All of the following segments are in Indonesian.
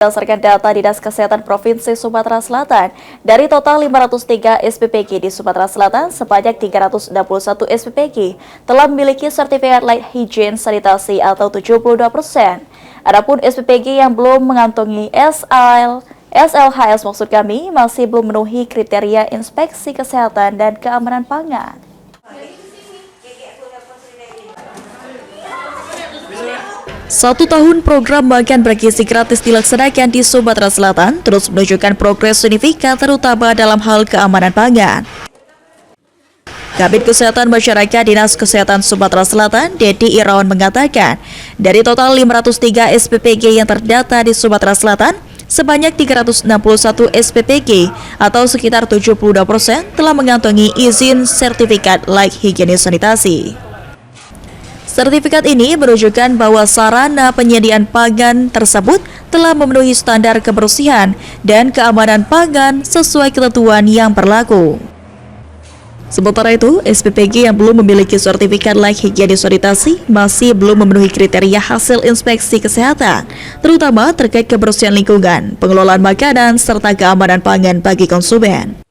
Berdasarkan data Dinas Kesehatan Provinsi Sumatera Selatan, dari total 503 SPPG di Sumatera Selatan, sebanyak 361 SPPG telah memiliki sertifikat layak higien sanitasi atau 72%. Adapun SPPG yang belum mengantongi SLHS maksud kami masih belum memenuhi kriteria inspeksi kesehatan dan keamanan pangan. 1 tahun program makan bergizi gratis dilaksanakan di Sumatera Selatan terus menunjukkan progres signifikan terutama dalam hal keamanan pangan. Kabid Kesehatan Masyarakat Dinas Kesehatan Sumatera Selatan, Dedi Irawan mengatakan, dari total 503 SPPG yang terdata di Sumatera Selatan, sebanyak 361 SPPG atau sekitar 72% telah mengantongi izin sertifikat layak higienis sanitasi. Sertifikat ini menunjukkan bahwa sarana penyediaan pangan tersebut telah memenuhi standar kebersihan dan keamanan pangan sesuai ketentuan yang berlaku. Sementara itu, SPPG yang belum memiliki sertifikat layak higienis sanitasi masih belum memenuhi kriteria hasil inspeksi kesehatan, terutama terkait kebersihan lingkungan, pengelolaan makanan, serta keamanan pangan bagi konsumen.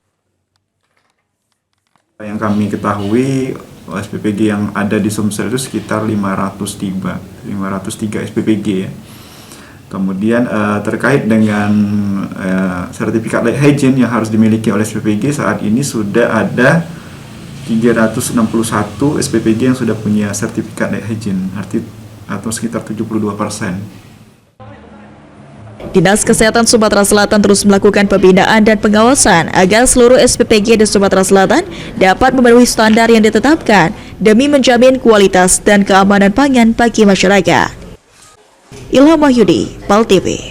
Yang kami ketahui, SPPG yang ada di Sumsel itu sekitar 503 SPPG ya. Kemudian terkait dengan sertifikat layak higien yang harus dimiliki oleh SPPG, saat ini sudah ada 361 SPPG yang sudah punya sertifikat layak higien, atau sekitar 72%. Dinas Kesehatan Sumatera Selatan terus melakukan pembinaan dan pengawasan agar seluruh SPPG di Sumatera Selatan dapat memenuhi standar yang ditetapkan demi menjamin kualitas dan keamanan pangan bagi masyarakat. Ilham Wahyudi, PAL TV.